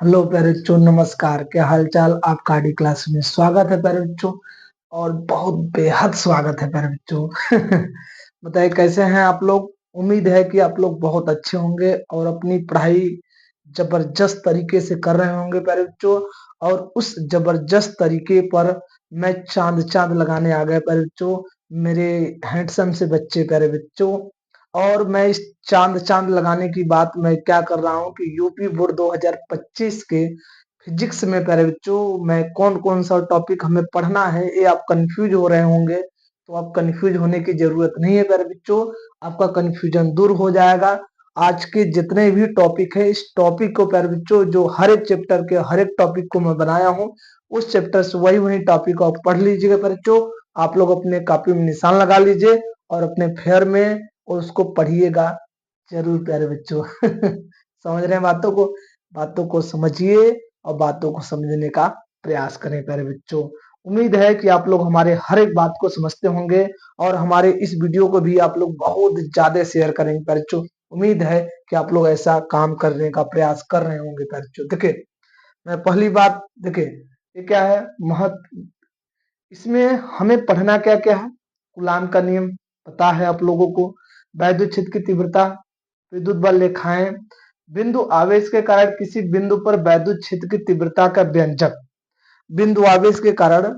Hello प्यारे बच्चों, नमस्कार। क्या हालचाल? आपका आडी क्लास में स्वागत है प्यारे बच्चों, और बहुत बेहद स्वागत है प्यारे बच्चों। बताइए कैसे हैं आप लोग। उम्मीद है कि आप लोग बहुत अच्छे होंगे और अपनी पढ़ाई जबरदस्त तरीके से कर रहे होंगे प्यारे बच्चों। और उस जबरदस्त तरीके पर मैं चांद चांद लगाने आ गया प्यारे बच्चों, मेरे हैंडसम से बच्चे प्यारे बच्चों। और मैं इस चांद चांद लगाने की बात मैं क्या कर रहा हूँ कि यूपी बोर्ड 2025 के फिजिक्स में प्यारे बच्चों मैं कौन कौन सा टॉपिक हमें पढ़ना है, ये आप कंफ्यूज हो रहे होंगे। तो आप कंफ्यूज होने की जरूरत नहीं है प्यारे बच्चों, आपका कंफ्यूजन दूर हो जाएगा। आज के जितने भी टॉपिक है, इस टॉपिक को प्यारे बच्चों जो हर एक चैप्टर के हर एक टॉपिक को मैं बनाया हूँ, उस चैप्टर से वही वही टॉपिक को आप पढ़ लीजिएगा प्यारे बच्चों। आप लोग अपने कॉपी में निशान लगा लीजिए और अपने फेयर में और उसको पढ़िएगा जरूर प्यारे बच्चों। समझ रहे हैं बातों को समझिए और बातों को समझने का प्रयास करें प्यारे बच्चों। उम्मीद है कि आप लोग हमारे हर एक बात को समझते होंगे और हमारे इस वीडियो को भी आप लोग बहुत ज्यादा शेयर करेंगे प्यारे बच्चों। उम्मीद है कि आप लोग ऐसा काम करने का प्रयास कर रहे होंगे प्यारे बच्चों। देखिए, मैं पहली बात देखिए, ये क्या है महत्व, इसमें हमें पढ़ना क्या क्या है। कूलाम का नियम पता है आप लोगों को, वैद्युत क्षेत्र की तीव्रता, विद्युत बल रेखाएं, बिंदु आवेश के कारण किसी बिंदु पर वैद्युत क्षेत्र की तीव्रता का व्यंजक। बिंदु आवेश के कारण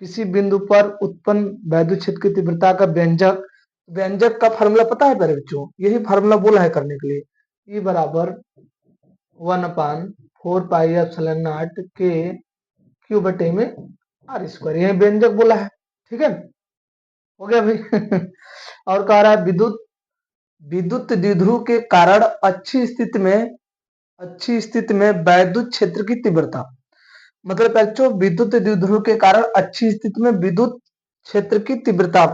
किसी बिंदु पर उत्पन्न वैद्युत क्षेत्र की तीव्रता का व्यंजक। व्यंजक का फार्मूला पता है मेरे बच्चों, यही फार्मूला बोला है करने के लिए। E बराबर 1/4 पाई के क्यू बटे में आर स्क्वायर, यही व्यंजक बोला है। ठीक है, हो गया भाई। और कह रहा है विद्युत विद्युत द्विध्रुव के कारण अच्छी स्थिति में वैद्युत क्षेत्र की तीव्रता। मतलब बच्चों, विद्युत द्विध्रुव के कारण अच्छी स्थिति में विद्युत क्षेत्र की तीव्रता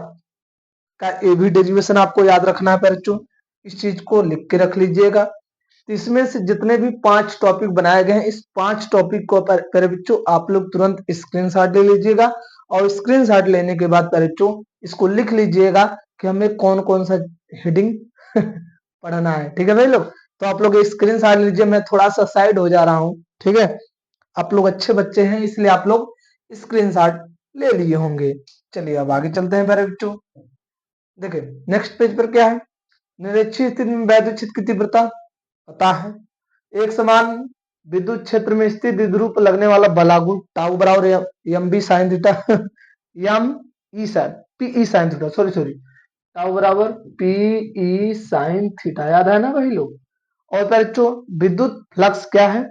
का ये भी डेरिवेशन आपको याद रखना है बच्चों, इस चीज को लिख के रख लीजिएगा। तो इसमें से जितने भी 5 टॉपिक बनाए गए हैं, इस 5 टॉपिक को पर बच्चों आप लोग तुरंत स्क्रीनशॉट ले लीजिएगा। और स्क्रीनशॉट लेने के बाद पर बच्चों इसको लिख लीजिएगा कि हमें कौन कौन सा हेडिंग पढ़ना है। ठीक है भाई लोग, तो आप लोग स्क्रीनशॉट लीजिए। मैं थोड़ा सा साइड हो जा रहा हूँ, ठीक है। आप लोग अच्छे बच्चे हैं इसलिए आप लोग स्क्रीनशॉट ले लिए होंगे। चलिए अब आगे चलते हैं मेरे बच्चों। देखिए नेक्स्ट पेज पर क्या है, निरक्षीय स्थिति में वैद्युत क्षेत्र की तीव्रता पता है। एक समान विद्युत क्षेत्र में स्थित द्विध्रुव पर लगने वाला बलागुण टाउ बराबर M B sine theta, M E sine P E sine theta, sorry tau बराबर पी ई साइन थीटा, याद है ना भाई लोग। और बच्चों विद्युत फ्लक्स क्या है,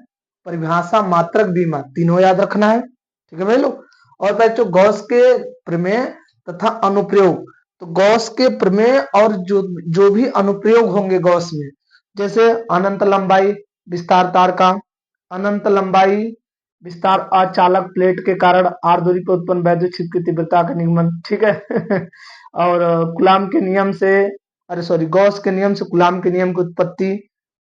परिभाषा, मात्रक, बीमा, तीनों याद रखना है। ठीक है भाई लोग। और बच्चों गॉस के प्रमेय तथा अनुप्रयोग, तो गॉस के प्रमेय और जो भी अनुप्रयोग होंगे गॉस में, जैसे अनंत लंबाई विस्तार तार का, अनंत लंबाई विस्तार अचालक प्लेट के कारण आर दूरी पर उत्पन्न वैद्युत क्षेत्र की तीव्रता का निगमन। ठीक है। और कूलाम के नियम से, अरे सॉरी, गॉस के नियम से कूलाम के नियम की उत्पत्ति।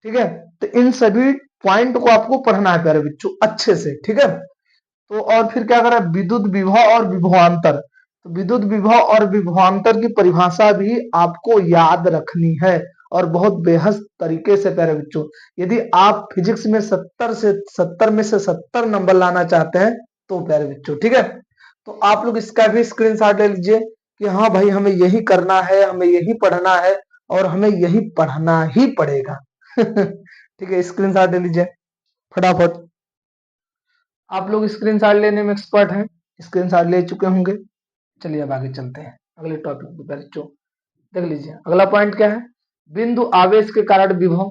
ठीक है, तो इन सभी पॉइंट को आपको पढ़ना है प्यारे बच्चों अच्छे से। ठीक है, तो और फिर क्या करें, विद्युत विभव और विभवांतर। तो विद्युत विभव और विभवांतर की परिभाषा भी आपको याद रखनी है और बहुत बेहद तरीके से प्यारे बच्चों। यदि आप फिजिक्स में 70 में से 70 नंबर लाना चाहते हैं तो प्यारे बच्चों, ठीक है, तो आप लोग इसका भी स्क्रीनशॉट ले लीजिए कि हाँ भाई हमें यही करना है, हमें यही पढ़ना है और हमें यही पढ़ना ही पड़ेगा। ठीक है, स्क्रीनशॉट ले लीजिए फटाफट। आप लोग स्क्रीनशॉट लेने में एक्सपर्ट हैं, स्क्रीनशॉट ले चुके होंगे। चलिए अब आगे चलते हैं अगले टॉपिक पे बच्चों। देख लीजिए अगला पॉइंट क्या है, बिंदु आवेश के कारण विभव।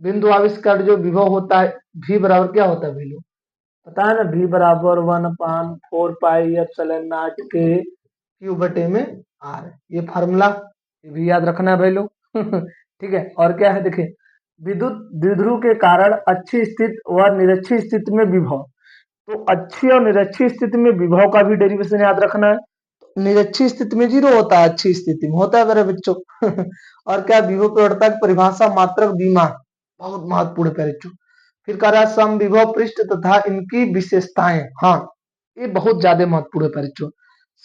बिंदु आवेश के कारण जो विभव होता है, भी बराबर क्या होता है भाई लोग, पता है ना, भी बराबर 1/4 पाई के क्यू बटे में आर, ये फार्मूला ये भी याद रखना है भाई लोग। ठीक है, और क्या है देखिए, विद्युत द्विध्रुव के कारण अच्छी स्थिति व निरक्षी स्थिति में विभव। तो अच्छी और निरक्षी स्थिति में विभव का भी डेरिवेशन याद रखना है। निरक्षी स्थिति में 0 होता है, अच्छी स्थिति में होता है मेरे बच्चों। और क्या, विभव प्रवणता की परिभाषा, मात्रक, बीमा, बहुत महत्वपूर्ण है बच्चों। फिर कह रहा है सम विभव पृष्ठ तथा इनकी विशेषताएं। हाँ, ये बहुत ज्यादा महत्वपूर्ण है बच्चों।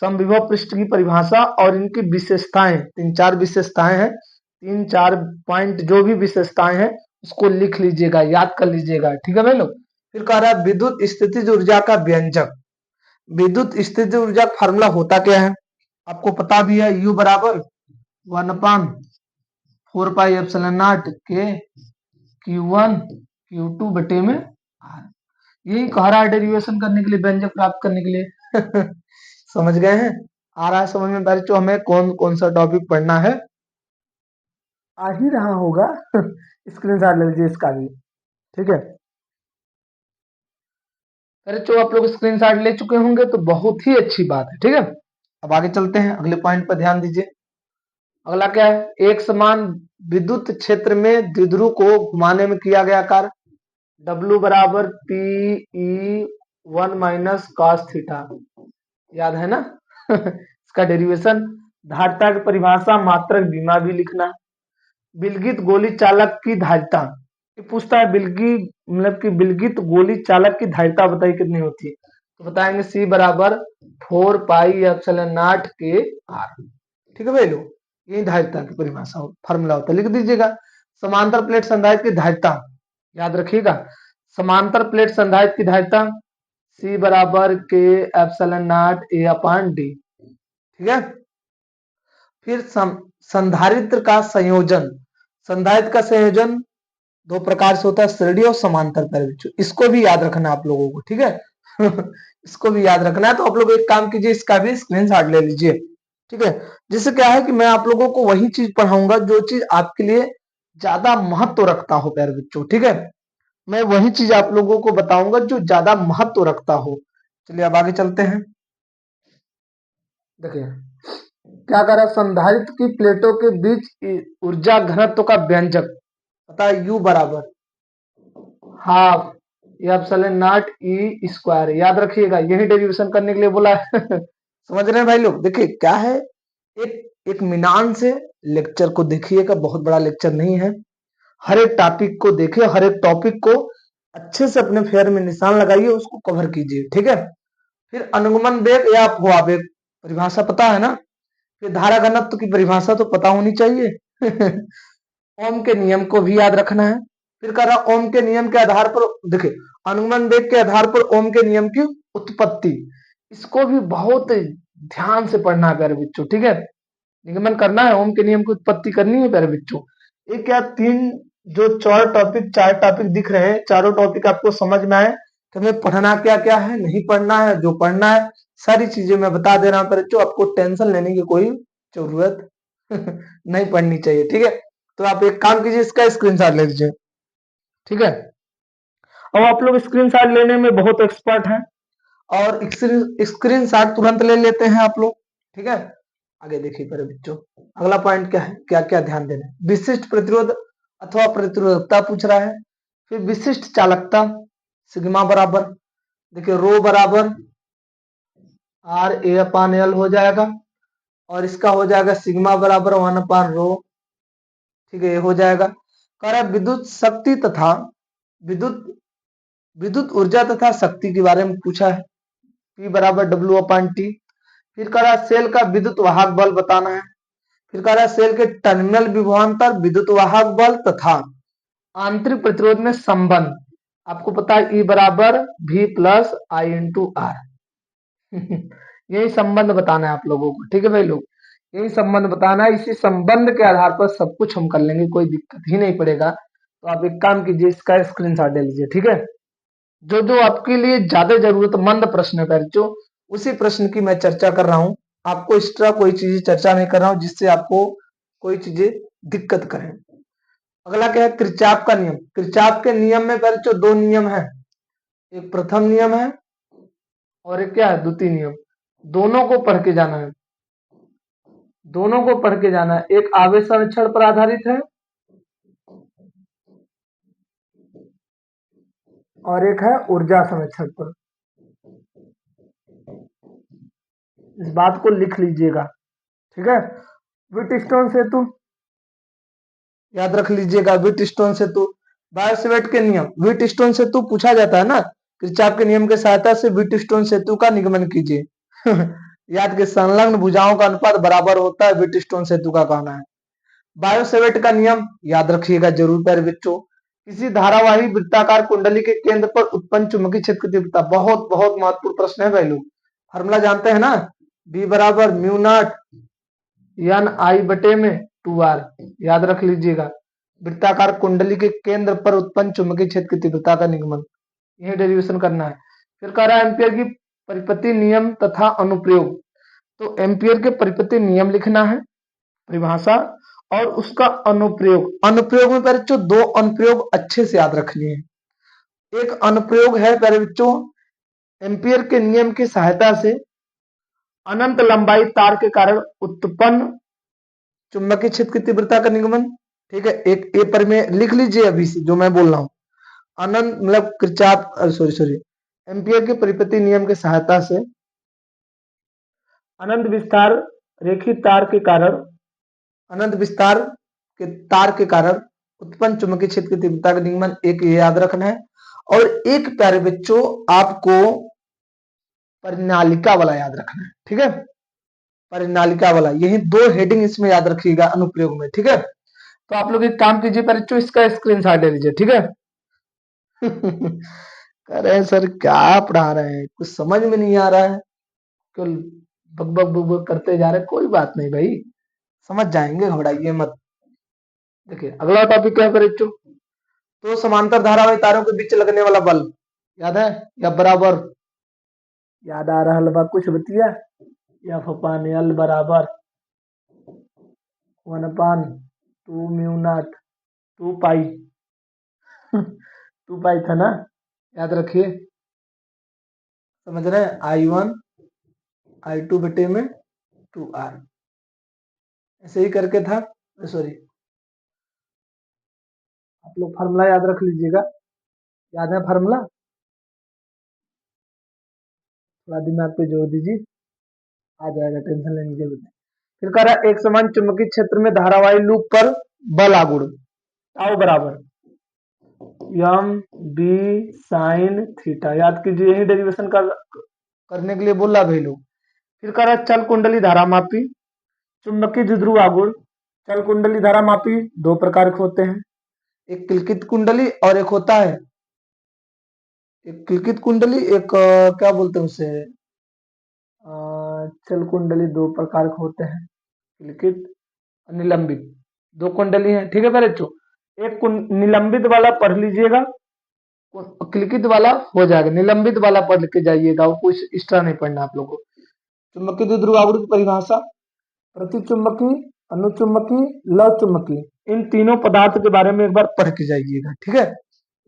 सम विभव पृष्ठ की परिभाषा और इनकी विशेषताएं, 3-4 विशेषताएं हैं, 3-4 पॉइंट जो भी विशेषताएं हैं उसको लिख लीजिएगा, याद कर लीजिएगा। ठीक है भाई लोग, फिर कह रहा है विद्युत स्थितिज ऊर्जा का व्यंजक। विद्युत स्थितिज ऊर्जा का फार्मूला होता क्या है, आपको पता भी है, U बराबर 1/4 पाई एप्सिलॉन नॉट के Q1 Q2 बटे में R। यही कह रहा है डेरिवेशन करने के लिए, व्यंजक प्राप्त करने के लिए। समझ गए हैं, आ रहा है समझ में बच्चों हमें कौन कौन सा टॉपिक पढ़ना है, आ ही रहा होगा। स्क्रीनशॉट ले लीजिए इसका भी, ठीक है। अरे जो आप लोग स्क्रीनशॉट ले चुके होंगे तो बहुत ही अच्छी बात है, ठीक है। अब आगे चलते हैं, अगले पॉइंट पर ध्यान दीजिए। अगला क्या है, एक समान विद्युत क्षेत्र में द्विध्रुव को घुमाने में किया गया कार्य W बराबर Pe1 - cos थीटा, याद है ना। इसका डेरिवेशन, धारिता की परिभाषा, मात्रक बीमा भी लिखना। विलगित गोली चालक की धारिता, ये पूछता है बिल्गी मतलब कि विलगित गोली चालक की धारिता बताइए कितनी होती है, तो बताएंगे C बराबर 4 पाई एप्सिलॉन नॉट के R, ठीक है भाई लोग। यही धारिता की परिभाषा फार्मूला होता है, लिख दीजिएगा। समांतर प्लेट संधारित्र की धारिता, याद रखिएगा, समांतर प्लेट संधारित्र की धारिता C बराबर के एप्सिलॉन नॉट A/D, ठीक है। फिर संधारित्र का संयोजन, संधारित्र का संयोजन दो प्रकार से होता है, श्रेणी और समांतर परिवीक्षण, इसको भी याद रखना आप लोगों को, ठीक है। इसको भी याद रखना है, तो आप लोग एक काम कीजिए, इसका भी स्क्रीनशॉट ले लीजिए, ठीक है। जिससे क्या है कि मैं आप लोगों को वही चीज पढ़ाऊंगा जो चीज आपके लिए ज्यादा महत्व रखता हो प्यारे बच्चों, ठीक है। मैं वही चीज आप लोगों को बताऊंगा जो ज्यादा महत्व रखता हो। चलिए अब आगे चलते हैं। देखिए क्या कह रहा है, संधारित्र की प्लेटों के बीच ऊर्जा घनत्व का व्यंजक पता है, U बराबर half epsilon not E square, याद रखिएगा, यही डेरिवेशन करने के लिए बोला है। समझ रहे हैं भाई लोग। देखिए क्या है, एक एक मिनान से लेक्चर को देखिएगा, बहुत बड़ा लेक्चर नहीं है। हर एक टॉपिक को देखिए, हर एक टॉपिक को अच्छे से अपने फेयर में निशान लगाइए, उसको कवर कीजिए, ठीक है। फिर अनुगमन वेग या अपवाह वेग परिभाषा पता है ना। फिर धारा घनत्व की परिभाषा तो पता होनी चाहिए। ओम के नियम को भी याद रखना है। फिर कह रहा ओम के नियम के आधार पर, देखिए अनुगमन वेग के आधार पर ओम के नियम की उत्पत्ति, इसको भी बहुत ध्यान से पढ़ना है प्यारे बच्चों, ठीक है। निगमन करना है, ओम के नियम की उत्पत्ति करनी है प्यारे बच्चों। एक क्या तीन जो चार टॉपिक दिख रहे हैं, चारों टॉपिक आपको समझ में आए तो हमें पढ़ना क्या क्या है, नहीं पढ़ना है, जो पढ़ना है सारी चीजें मैं बता दे रहा हूँ बच्चों, आपको टेंशन लेने की कोई जरूरत नहीं पड़नी चाहिए, ठीक है। तो आप एक काम कीजिए, इसका स्क्रीनशॉट ले लीजिए, ठीक है। अब आप लोग स्क्रीनशॉट लेने में बहुत एक्सपर्ट हैं और स्क्रीनशॉट तुरंत ले लेते हैं आप लोग, ठीक है। आगे देखिए मेरे बच्चों, अगला पॉइंट क्या है, क्या क्या ध्यान देना है। विशिष्ट प्रतिरोध अथवा प्रतिरोधकता पूछ रहा है। फिर विशिष्ट चालकता, सिग्मा बराबर, देखिए रो बराबर RA/L हो जाएगा, और इसका हो जाएगा सिग्मा बराबर 1/रो, ठीक है, ये हो जाएगा। कह रहा है विद्युत शक्ति तथा विद्युत विद्युत ऊर्जा तथा शक्ति के बारे में पूछा है, P बराबर W/T। फिर कह रहा है सेल का विद्युत वाहक बल बताना है। फिर कह रहा है सेल के टर्मिनल विभवांतर विद्युत वाहक बल तथा आंतरिक प्रतिरोध में संबंध, आपको पता है E बराबर V+I/R। यही संबंध बताना है आप लोगों को, ठीक है भाई लोग, यही संबंध बताना है। इसी संबंध के आधार पर सब कुछ हम कर लेंगे, कोई दिक्कत ही नहीं पड़ेगा। तो आप एक काम कीजिए, इसका स्क्रीनशॉट ले लीजिए, ठीक है। जो जो आपके लिए ज्यादा जरूरतमंद प्रश्न है बच्चों, उसी प्रश्न की मैं चर्चा कर रहा हूं। आपको एक्स्ट्रा कोई चीज चर्चा नहीं कर रहा हूं जिससे आपको कोई चीजें दिक्कत करें। अगला क्या है, किरचॉफ का नियम। किरचॉफ के नियम में बच्चों दो नियम है, एक प्रथम नियम है और एक क्या है, द्वितीय नियम। दोनों को पढ़ के जाना है, दोनों को पढ़ के जाना है। एक आवेश संरक्षण पर आधारित है और एक है ऊर्जा संरक्षण पर। इस बात को लिख लीजिएगा, ठीक है। व्हीटस्टोन सेतु याद रख लीजिएगा, व्हीटस्टोन सेतु, बायोसेवर्ट के नियम, व्हीटस्टोन सेतु पूछा जाता है ना, किरचॉफ के नियम के सहायता से व्हीटस्टोन सेतु का निगमन कीजिए। याद के संलग्न भुजाओं का अनुपात बराबर होता है, व्हीटस्टोन सेतु का कहना है। बायोसेवर्ट का नियम याद रखिएगा जरूर प्यारे बच्चों, किसी धारावाही वृत्ताकार कुंडली के केंद्र पर उत्पन्न चुंबकीय क्षेत्र की तीव्रता। बहुत बहुत महत्वपूर्ण प्रश्न है भाई लोग। फार्मूला जानते हैं ना, बी बराबर म्यू नॉट एन आई बटे में 2r। याद रख लीजिएगा, वृत्ताकार कुंडली के केंद्र पर उत्पन्न चुंबकीय क्षेत्र की तीव्रता का निगमन, यही डेरिवेशन करना है। फिर कह रहा है एम्पियर की परिपत्ति नियम तथा अनुप्रयोग। तो एम्पियर के परिपत्ति नियम लिखना है, परिभाषा, और उसका अनुप्रयोग। अनुप्रयोग में पहले बच्चों दो अनुप्रयोग अच्छे से याद रखनी है। एक अनुप्रयोग है पहले बच्चों, एम्पियर के नियम की सहायता से अनंत लंबाई तार के कारण उत्पन्न चुंबकीय क्षेत्र की तीव्रता का निगमन। ठीक है, एक ए पर में लिख लीजिए अभी से जो मैं बोल रहा हूं। अनंत मतलब किरचॉफ सॉरी एम्पियर के परिपत्ति नियम की सहायता से अनंत विस्तार रेखित तार के कारण, अनंत विस्तार के तार के कारण उत्पन्न चुंबकीय क्षेत्र की तीव्रता का निगमन, एक ये याद रखना है। और एक प्यारे बच्चों आपको परिनालिका वाला याद रखना है। ठीक है, परिनालिका वाला, यही दो हेडिंग इसमें याद रखिएगा अनुप्रयोग में। ठीक है, तो आप लोग एक काम कीजिए बच्चों, इसका स्क्रीनशॉट ले लीजिए। ठीक है कह रहे हैं सर क्या पढ़ा रहे हैं, कुछ समझ में नहीं आ रहा है, क्यों बक बक बक बक करते जा रहे हैं। कोई बात नहीं भाई, समझ जाएंगे, घबराइए मत। देखिए अगला टॉपिक क्या है बच्चों, तो समांतर धारावाही तारों के बीच लगने वाला बल याद है या बराबर, याद आ रहा है कुछ बतिया, या फपान एल बराबर 1/2 म्यू नॉट 2 पाई 2 पाई था ना, याद रखिए। समझ रहे हैं, I1 I2 बटे में 2r, ऐसे ही करके था। सॉरी, आप लोग फार्मूला याद रख लीजिएगा, याद है फार्मूला, थोड़ा दिमाग पे जोर दीजिए, आ जाएगा, टेंशन लेने की जरूरत नहीं। फिर कह रहा है एक समान चुंबकीय क्षेत्र में धारावाही लूप पर बल आगुण टाउ बराबर एम बी साइन थीटा। याद कीजिए, यही डेरिवेशन करने के लिए बोला भाई लोग। फिर कह रहा है चल कुंडली धारा मापी चुंबकीय द्विध्रुव आगुण। चल कुंडली धारा मापी दो प्रकार के होते हैं, एक किलकित कुंडली और एक होता है, एक किलकित कुंडली, एक क्या बोलते हैं उसे, चल कुंडली दो प्रकार के होते हैं, किलकित निलंबित, दो कुंडली हैं। ठीक है पहले बच्चों, एक निलंबित वाला पढ़ लीजिएगा, किलकित वाला हो जाएगा, निलंबित वाला पढ़ के जाइएगा, और कुछ एक्स्ट्रा नहीं पढ़ना आप लोगों को। चुंबकीय द्विध्रुव आगुण की परिभाषा, प्रतिचुंबकी, अनुचुंबकी, लव चुंबकी, इन तीनों पदार्थ के बारे में एक बार पढ़ के जाइएगा। ठीक है,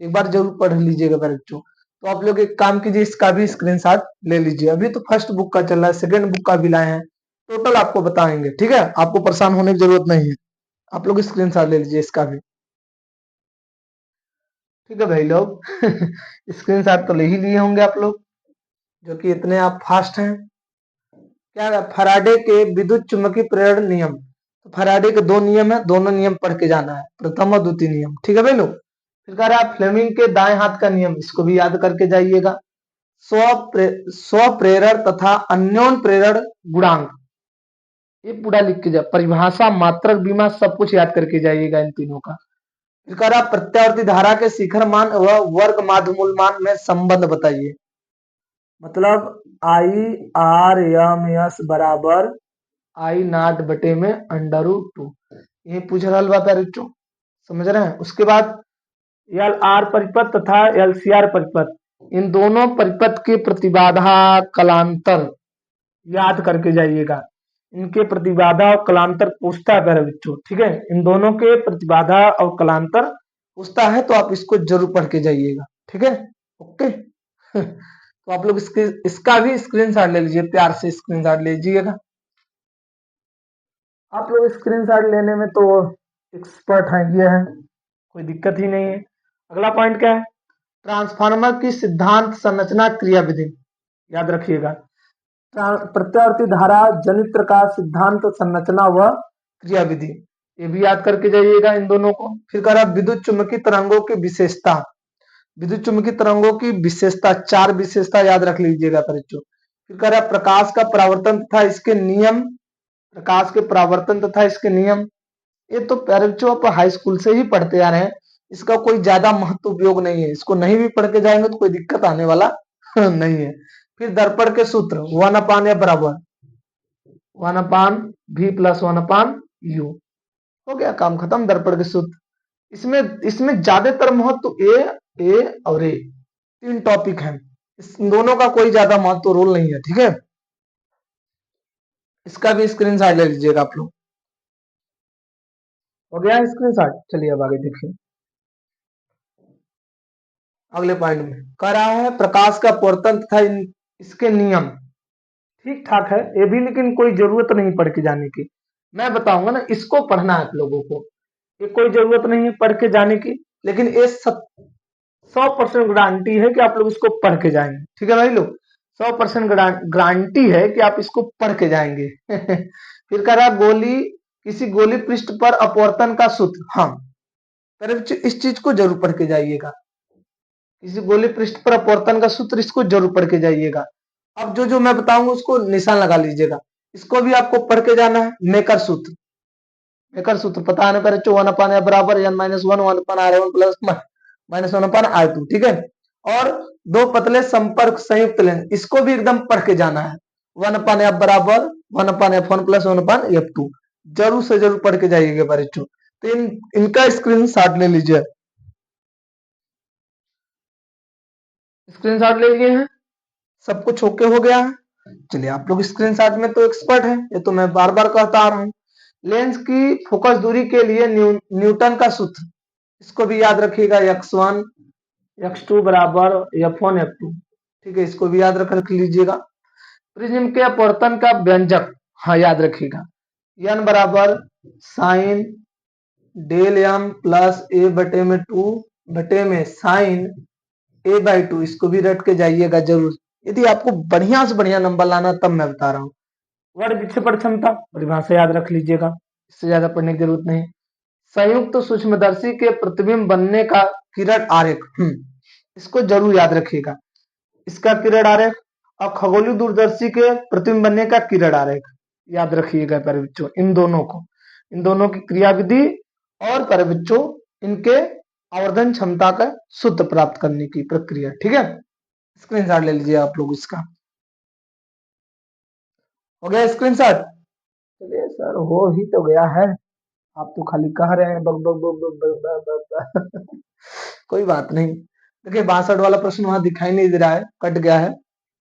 एक बार जरूर पढ़ लीजिएगा पहले बच्चों। तो आप लोग एक काम कीजिए, इसका भी स्क्रीनशॉट ले लीजिए। अभी तो फर्स्ट बुक का चल रहा है, सेकंड बुक का भी लाए हैं, टोटल आपको बताएंगे। ठीक है, आपको परेशान होने की जरूरत नहीं है, आप लोग स्क्रीनशॉट ले लीजिए इसका भी। ठीक है भाई लोग स्क्रीनशॉट तो ले ही लिए होंगे आप लोग, जो कि इतने आप फास्ट हैं। क्या है, फैराडे के विद्युत चुंबकीय प्रेरण नियम। तो फैराडे के दो नियम है, दोनों नियम पढ़ के जाना है, प्रथम और द्वितीय नियम। ठीक है भाई लोग। फिर कह रहा है फ्लेमिंग के दाएं हाथ का नियम, इसको भी याद करके जाइएगा। स्व प्रेरण तथा अन्योन प्रेरण गुणांक, ये पूरा लिख के जा, परिभाषा, मात्रक, बीमा, सब कुछ याद करके जाइएगा इन तीनों का। फिर कह रहा प्रत्यावर्ती धारा के शिखर मान व वर्ग माध्यमूल मान में संबंध बताइए। मतलब I/R/M/S बराबर I0 बटे में √2, ये पूछ रहा बच्चों, समझ रहे हैं। उसके बाद LR परिपथ तथा LCR परिपथ, इन दोनों परिपथ के प्रतिबाधा कलांतर याद करके जाइएगा। इनके प्रतिबाधा और कलांतर पूछता है पहले बच्चों। ठीक है, इन दोनों के प्रतिबाधा और कलांतर पूछता है, तो आप इसको जरूर पढ़ के जाइएगा। ठीक है, ओके तो आप लोग इसका भी स्क्रीनशॉट ले लीजिए, प्यार से स्क्रीनशॉट ले लीजिएगा। आप लोग स्क्रीनशॉट लेने में तो एक्सपर्ट हैं, ये है, कोई दिक्कत ही नहीं है। अगला पॉइंट क्या है, ट्रांसफार्मर की सिद्धांत संरचना क्रिया विधि, याद रखिएगा। प्रत्यावर्ती धारा जनित्र का सिद्धांत संरचना व क्रिया विधि, ये भी याद करके जाइएगा इन दोनों को। फिर कह रहा विद्युत चुंबकीय तरंगों की विशेषता, विद्युत चुंबकीय तरंगों की विशेषता, चार विशेषता याद रख लीजिएगा बच्चों। फिर कह रहा प्रकाश का परावर्तन तथा इसके नियम, प्रकाश के परावर्तन तथा इसके नियम, ये तो बच्चों आप हाई स्कूल से ही पढ़ते आ रहे हैं, इसका कोई ज्यादा महत्व उपयोग नहीं है, इसको नहीं भी पढ़ के जाएंगे तो कोई दिक्कत आने वाला नहीं है। फिर दर्पण के सूत्र 1 या बराबर 1/v प्लस 1/u, हो गया काम खत्म। दर्पण के सूत्र, इसमें इसमें ज्यादातर महत्व ए और ए, तीन टॉपिक हैं, इस दोनों का कोई ज्यादा महत्व रोल नहीं है, ठीक है। इसका भी स्क्रीनशॉट ले लीजिएगा आप लोग। हो गया स्क्रीनशॉट, चलिए अब आगे देखिए। अगले पॉइंट में कह रहा है प्रकाश का अपवर्तन तथा इसके नियम, ठीक ठाक है ये भी, लेकिन कोई जरूरत नहीं पढ़ के जाने की, मैं बताऊंगा ना, इसको पढ़ना है आप लोगों को, ये कोई जरूरत नहीं है पढ़ के जाने की, लेकिन ये 100% गारंटी है कि आप लोग इसको पढ़ के जाएंगे, ठीक है भाई लोग, 100% गारंटी है कि आप इसको पढ़ के जाएंगे। फिर कह रहा गोली, किसी गोली पृष्ठ पर अपवर्तन का सूत्र, हाँ इस चीज को जरूर पढ़ के जाइएगा, किसी गोली पृष्ठ पर अपवर्तन का सूत्र, इसको जरूर पढ़ के जाइएगा। अब जो जो मैं बताऊंगा उसको निशान लगा लीजिएगा, इसको भी आपको पढ़ के जाना है। मेकर सूत्र, मेकर सूत्र पता है ना, पहले 1 बराबर n-1 1/r1 प्लस -1/r2, ठीक है। और दो पतले संपर्क संयुक्त लेंस, इसको भी एकदम पढ़ के जाना है। 1/f बराबर 1/f1 प्लस 1/f2, जरूर से जरूर पढ़ के जाइएगा बच्चों। तो इनका स्क्रीनशॉट ले लीजिए, स्क्रीनशॉट ले लिए हैं, सब कुछ ओके हो गया है। चलिए आप लोग स्क्रीनशॉट में तो एक्सपर्ट हैं, ये तो मैं बार बार कहता आ रहा हूं। लेंस की फोकस दूरी के लिए न्यूटन का सूत्र, इसको भी याद रखिएगा, x1 x2 बराबर f1 f2, ठीक है, इसको भी याद रख लीजिएगा। प्रिज्म के अपवर्तन का व्यंजक, हाँ याद रखिएगा, n बराबर sine del m plus a बटे में 2 बटे में साइन a/2, इसको भी रट के जाइएगा जरूर, यदि आपको बढ़िया से बढ़िया नंबर लाना तब मैं बता रहा हूँ। वर्ग विक्षेपण क्षमता परिभाषा याद रख लीजिएगा, इससे ज्यादा पढ़ने की जरूरत नहीं। संयुक्त सूक्ष्मदर्शी के प्रतिबिंब बनने का किरण आरेख, इसको जरूर याद रखिएगा, इसका किरण आरेख, और खगोलीय दूरदर्शी के प्रतिबिंब बनने का किरण आरेख याद रखिएगा प्यारे बच्चों, इन दोनों को, इन दोनों की क्रियाविधि और प्यारे बच्चों इनके आवर्धन क्षमता का सूत्र प्राप्त करने की प्रक्रिया, ठीक है। स्क्रीनशॉट ले लीजिए आप लोग इसका, हो गया स्क्रीनशॉट। चलिए सर हो ही तो गया है, आप तो खाली कह रहे हैं bug bug bug bug bug bug bug. कोई बात नहीं, देखिए 62 वाला प्रश्न वहां दिखाई नहीं दे रहा है, कट गया है,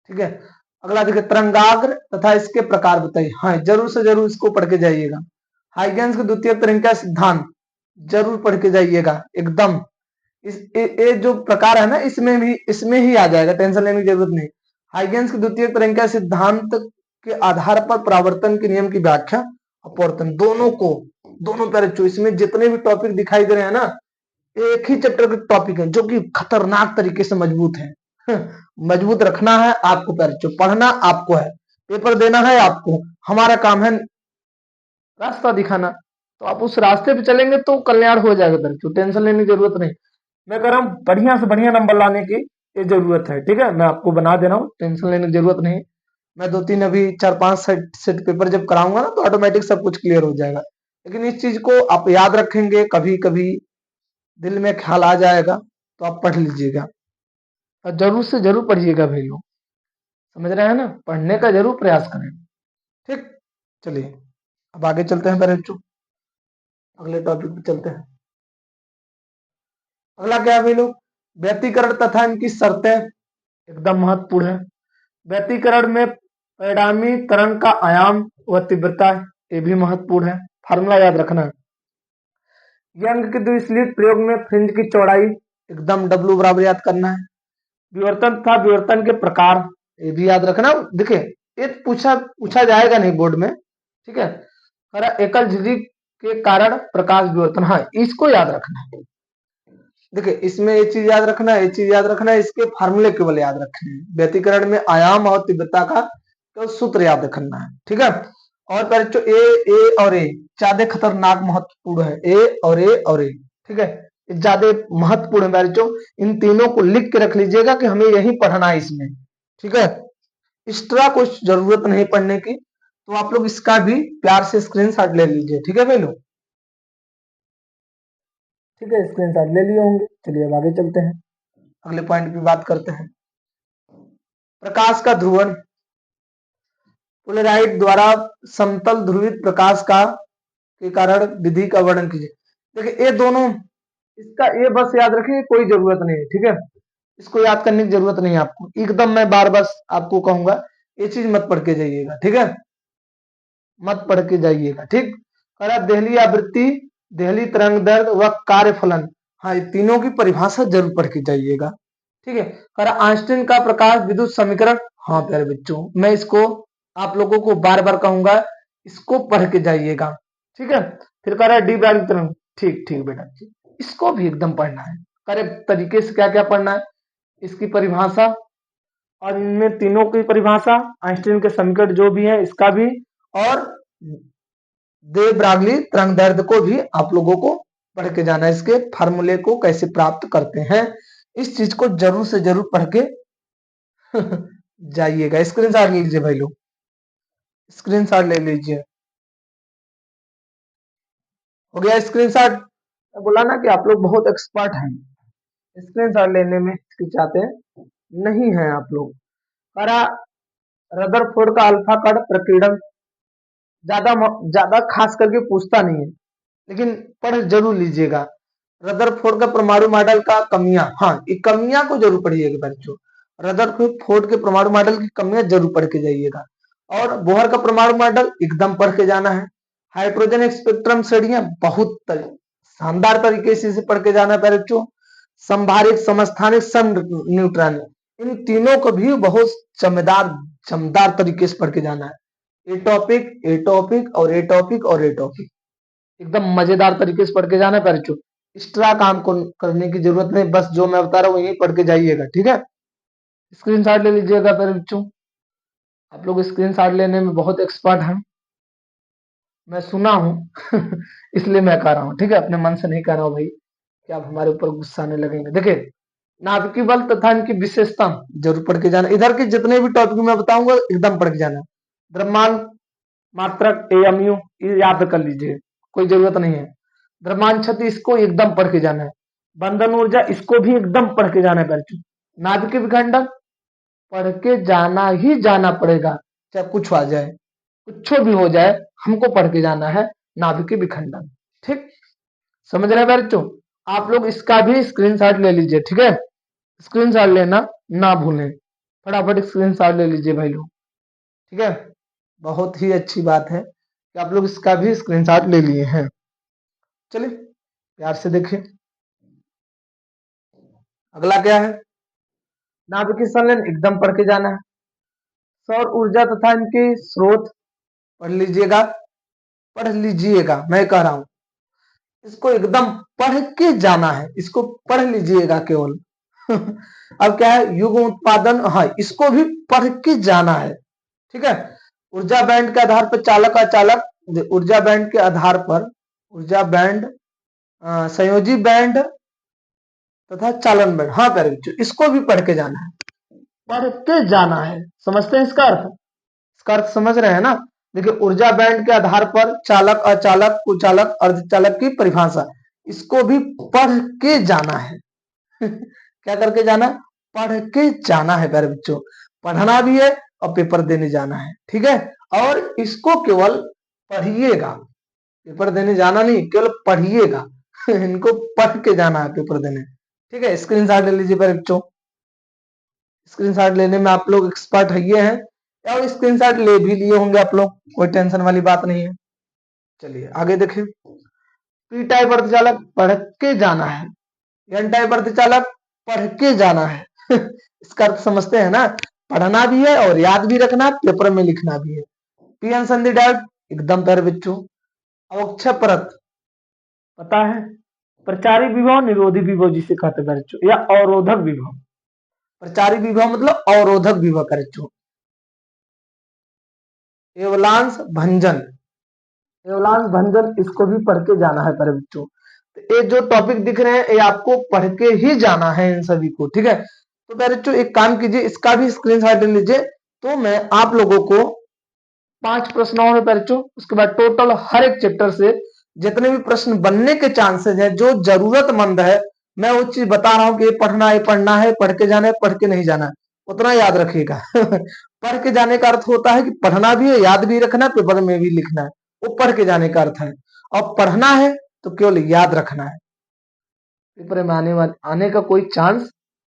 ठीक है। अगला देखिए तरंगाग्र तथा इसके प्रकार बताइए, हाँ जरूर से जरूर इसको पढ़ के जाइएगा। हाइगेंस के द्वितीय तरंग का सिद्धांत जरूर पढ़ के जाइएगा एकदम, ये जो प्रकार है ना इसमें ही आ जाएगा, टेंशन लेने की जरूरत नहीं। हाइगेंस के द्वितीय तरंग का सिद्धांत के आधार पर परावर्तन के नियम की व्याख्या, अपवर्तन, दोनों तरह इसमें जितने भी टॉपिक दिखाई दे रहे हैं ना, एक ही चैप्टर के टॉपिक है जो कि खतरनाक तरीके से मजबूत है। मजबूत रखना है आपको, पैर पढ़ना आपको है, पेपर देना है आपको, हमारा काम है रास्ता दिखाना, तो आप उस रास्ते पे चलेंगे तो कल्याण हो जाएगा बच्चों, टेंशन लेने की जरूरत नहीं। मैं कह रहा हूँ बढ़िया से बढ़िया नंबर लाने की ये जरूरत है, ठीक है, मैं आपको बना दे रहा हूँ, टेंशन लेने की जरूरत नहीं। मैं 2-3 अभी 4-5 सेट पेपर जब कराऊंगा ना तो ऑटोमेटिक सब कुछ क्लियर हो जाएगा, लेकिन इस चीज को आप याद रखेंगे, कभी कभी दिल में ख्याल आ जाएगा तो आप पढ़ लीजिएगा, और जरूर से जरूर पढ़िएगा भाई लोग, समझ रहे हैं ना, पढ़ने का जरूर प्रयास करें, ठीक। चलिए अब आगे चलते हैं बच्चों, अगले टॉपिक पे चलते हैं। अगला क्या है भाई लोग, व्यतिकरण तथा इनकी शर्तें, एकदम महत्वपूर्ण है। व्यतिकरण में परिणामी तरंग का आयाम व तीव्रता, ये भी महत्वपूर्ण है, फार्मूला याद रखना है। यंग के द्विस्लिट प्रयोग में फ्रिंज की चौड़ाई एकदम W बराबर याद करना है। विवर्तन तथा विवर्तन के प्रकार, ये भी याद रखना, देखिए ये पूछा जाएगा नहीं बोर्ड में, ठीक है। एकल झिल्ली के कारण प्रकाश विवर्तन, हाँ इसको याद रखना है। देखिए इसमें ये चीज याद रखना है, ये चीज याद रखना है, इसके फार्मूले केवल याद रखने हैं। व्यतिकरण में आयाम और तीव्रता का तो सूत्र याद रखना है, ठीक है। और बच्चों ए और ए ज्यादा खतरनाक महत्वपूर्ण है, ए और ए, ठीक है, ज्यादा महत्वपूर्ण है बच्चों, इन तीनों को लिख के रख लीजिएगा कि हमें यही पढ़ना है इसमें, ठीक है। एक्स्ट्रा कुछ जरूरत नहीं पढ़ने की, तो आप लोग इसका भी प्यार से स्क्रीनशॉट ले लीजिए, ठीक है भाई लोग। ठीक है, स्क्रीनशॉट ले लिए होंगे। चलिए अब आगे चलते हैं, अगले पॉइंट की बात करते हैं। प्रकाश का ध्रुवण, पोलराइड द्वारा समतल ध्रुवित प्रकाश का के कारण विधि का वर्णन कीजिए। देखिए ये दोनों, इसका ये बस याद रखिए, कोई जरूरत नहीं है, ठीक है, इसको याद करने की जरूरत नहीं है आपको, एकदम मैं बार बार आपको कहूंगा ये चीज मत पढ़ के जाइएगा, ठीक है, मत पढ़ के जाइएगा, ठीक। कह रहा देहली आवृत्ति, देहली तरंग दैर्घ्य व कार्य फलन, हाँ ये तीनों की परिभाषा जरूर पढ़ के जाइएगा, ठीक है। कह रहा आइंस्टीन का प्रकाश विद्युत समीकरण, हाँ प्यारे बच्चों मैं इसको आप लोगों को बार बार कहूंगा, इसको पढ़ के जाइएगा, ठीक है। फिर कह रहा है डी ब्रॉग्ली तरंग, ठीक ठीक बेटा, इसको भी एकदम पढ़ना है। कह रहे तरीके से क्या क्या पढ़ना है, इसकी परिभाषा और इनमें तीनों की परिभाषा, आइंस्टीन के समीकरण जो भी है इसका भी, और दे ब्रागली तरंग दैर्घ्य को भी आप लोगों को पढ़ के जाना है, इसके फार्मूले को कैसे प्राप्त करते हैं, इस चीज को जरूर से जरूर पढ़ के जाइएगा। स्क्रीनशॉट ले लीजिए भाई लोग, स्क्रीनशॉट ले लीजिए। हो गया स्क्रीनशॉट? बोला ना कि आप लोग बहुत एक्सपर्ट हैं, स्क्रीनशॉट लेने में हिचकिचाते नहीं है आप लोग। करा रदरफोर्ड का अल्फा कण प्रकीर्णन ज्यादा ज्यादा खास करके पूछता नहीं है, लेकिन पढ़ जरूर लीजिएगा। रदरफोर्ड का परमाणु मॉडल का कमियां, हाँ ये कमियां को जरूर पढ़िएगा बच्चों, रदरफोर्ड के परमाणु मॉडल की कमियां जरूर पढ़ के जाइएगा। और बोहर का परमाणु मॉडल एकदम पढ़ के जाना है। हाइड्रोजन स्पेक्ट्रम श्रेणियां बहुत शानदार तरीके से इसे पढ़ के जाना है बच्चों। संभारिक समस्थानिक सम न्यूट्रॉन, इन तीनों को भी बहुत चमदार तरीके से पढ़ के जाना है। एटॉपिक एटॉपिक और एटॉपिक और एटॉपिक, एकदम मजेदार तरीके से पढ़ के जाना है बच्चों। एक्स्ट्रा काम को करने की जरूरत नहीं, बस जो मैं बता रहा हूँ वही पढ़ के जाइएगा, ठीक है। स्क्रीनशॉट ले लीजिएगा फिर बच्चों, आप लोग स्क्रीनशॉट लेने में बहुत एक्सपर्ट हैं, मैं सुना हूं इसलिए मैं कह रहा हूँ, ठीक है, अपने मन से नहीं कह रहा हूँ भाई कि आप हमारे ऊपर गुस्सा आने लगेंगे। देखिए नाभिकीय बल तथा इनकी विशेषता जरूर पढ़ के जाना, इधर के जितने भी टॉपिक मैं बताऊंगा एकदम पढ़ के जाना। द्रव्यमान मात्रक एएमयू याद कर लीजिए, कोई जरूरत नहीं है। द्रव्यमान क्षति इसको एकदम पढ़ के जाना है। बंधन ऊर्जा इसको भी एकदम पढ़ के जाना है बच्चों। नाभिकीय विखंडन पढ़ के जाना ही जाना पड़ेगा, चाहे कुछ आ जाए, कुछ भी हो जाए, हमको पढ़ के जाना है नाभिकीय विखंडन, ठीक, समझ रहे हैं बच्चों। आप लोग इसका भी स्क्रीनशॉट ले लीजिए, ठीक है, स्क्रीनशॉट लेना ना भूलें, फटाफट स्क्रीनशॉट ले लीजिए भाई लोग, ठीक है। बहुत ही अच्छी बात है कि आप लोग इसका भी स्क्रीनशॉट ले लिए हैं। चलिए प्यार से देखिए अगला क्या है। नाभिकीय संलयन एकदम पढ़ के जाना है। सौर ऊर्जा तथा इनके स्रोत पढ़ लीजिएगा, पढ़ लीजिएगा, मैं कह रहा हूं इसको एकदम पढ़ के जाना है, इसको पढ़ लीजिएगा केवल अब क्या है युग्म उत्पादन, हाँ इसको भी पढ़ के जाना है, ठीक है। ऊर्जा बैंड के आधार पर चालक अचालक, ऊर्जा बैंड के आधार पर ऊर्जा बैंड, संयोजी बैंड तथा चालन बैंड, हाँ प्यारे बच्चों इसको भी पढ़ के जाना है, पढ़ के जाना है। समझते हैं इसका अर्थ? इसका अर्थ समझ रहे हैं ना? देखिए ऊर्जा बैंड के आधार पर चालक अचालक कुचालक अर्धचालक की परिभाषा, इसको भी पढ़ के जाना है क्या करके जाना? पढ़ के जाना है प्यारे बच्चों, पढ़ना भी है और पेपर देने जाना है, ठीक है। और इसको केवल पढ़िएगा, पेपर देने जाना नहीं, केवल पढ़िएगा इनको पढ़ के जाना है पेपर देने, ठीक है। स्क्रीनशॉट ले लीजिए प्यारे बच्चों, स्क्रीनशॉट लेने में आप लोग एक्सपर्ट है हैं, और स्क्रीनशॉट ले भी लिए होंगे आप लोग, कोई टेंशन वाली बात नहीं है। चलिए आगे देखें। पी टाइप अर्धचालक पढ़ के जाना है, एन टाइप अर्धचालक पढ़ के जाना है इसका अर्थ समझते हैं ना? पढ़ना भी है और याद भी रखना, पेपर में लिखना भी है। पीएन संधि डायोड एकदम प्यारे बच्चों। अवक्षय परत पता है, प्रचारी विभव निरोधी विभव जिसे कहते हैं बच्चों, या अवरोधक विभव। प्रचारी विभव मतलब अवरोधक विभव का बच्चों। एवलांस भंजन, एवलांस भंजन इसको भी पढ़ के जाना है प्यारे बच्चों। तो ये जो टॉपिक दिख रहे हैं ये आपको पढ़ के ही जाना है इन सभी को, ठीक है। तो प्यारे बच्चों एक काम कीजिए, इसका भी स्क्रीनशॉट ले लीजिए, तो मैं आप लोगों को 5 प्रश्नों में प्यारे बच्चों, उसके बाद टोटल हर एक चैप्टर से जितने भी प्रश्न बनने के चांसेस है, जो जरूरतमंद है, मैं वो चीज बता रहा हूँ कि ये पढ़ना है, पढ़ना है, पढ़ के जाना है, पढ़ के नहीं जाना है, उतना याद रखिएगा। पढ़ के जाने का अर्थ होता है कि पढ़ना भी है, याद भी रखना है, पेपर में भी लिखना है, वो पढ़ के जाने का अर्थ है। और पढ़ना है तो केवल याद रखना है। पेपर में आने का कोई चांस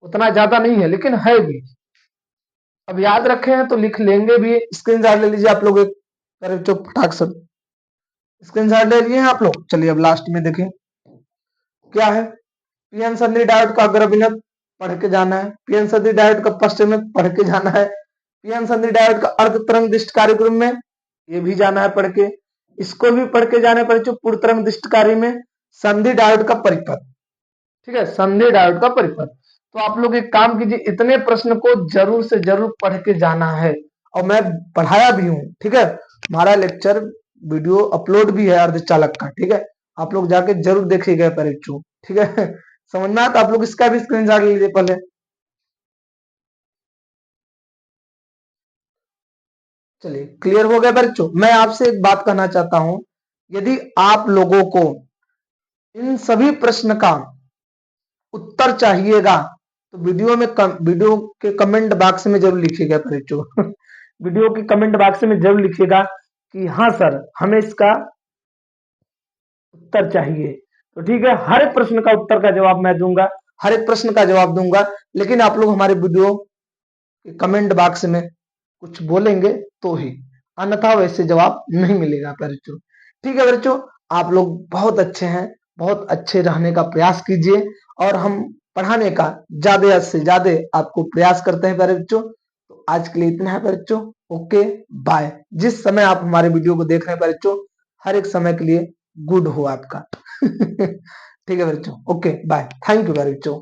उतना ज्यादा नहीं है, लेकिन है भी। अब याद रखे हैं तो लिख लेंगे भी। स्क्रीनशॉट ले लीजिए आप लोग, एक करेक्ट जो फटाक से स्क्रीनशॉट ले लिए हैं आप लोग। चलिए अब लास्ट में देखें क्या है। पीएन संधि डायोड का अग्रभिन्नक पढ़ के जाना है। पीएन संधि डायोड का पश्चिम में पढ़ के जाना है। पीएन संधि डायोड का अर्ध तरंग दिष्ट कार्यक्रम में ये भी जाना है पढ़ के। इसको भी पढ़ के जाने पर जो पूर्ण तरंग दिष्टकारी में संधि डायोड का परिपथ, ठीक है, संधि डायोड का परिपथ। तो आप लोग एक काम कीजिए, इतने प्रश्न को जरूर से जरूर पढ़ के जाना है। और मैं पढ़ाया भी हूँ, ठीक है, हमारा लेक्चर वीडियो अपलोड भी है अर्धचालक का, ठीक है, आप लोग जाके जरूर देखिएगा परीक्षु, ठीक है। समझ में आता, आप लोग इसका भी स्क्रीनशॉट ले लीजिए पहले। चलिए क्लियर हो गया परीक्षु। मैं आपसे एक बात कहना चाहता हूं, यदि आप लोगों को इन सभी प्रश्न का उत्तर चाहिएगा तो वीडियो के कमेंट बॉक्स में जरूर लिखिएगा परीक्षु। वीडियो के कमेंट बॉक्स में जरूर लिखिएगा कि हाँ सर हमें इसका उत्तर चाहिए। तो ठीक है, हर एक प्रश्न का उत्तर का जवाब मैं दूंगा, हर एक प्रश्न का जवाब दूंगा, लेकिन आप लोग हमारे वीडियो के कमेंट बॉक्स में कुछ बोलेंगे तो ही, अन्यथा वैसे जवाब नहीं मिलेगा परीक्षु। ठीक है बच्चों, आप लोग बहुत अच्छे हैं, बहुत अच्छे रहने का प्रयास कीजिए और हम पढ़ाने का ज्यादा से ज्यादा आपको प्रयास करते हैं बच्चों। तो आज के लिए इतना है बच्चों, ओके बाय। जिस समय आप हमारे वीडियो को देख रहे हैं बच्चों, हर एक समय के लिए गुड हो आपका। ठीक है बच्चों, ओके बाय, थैंक यू बच्चों।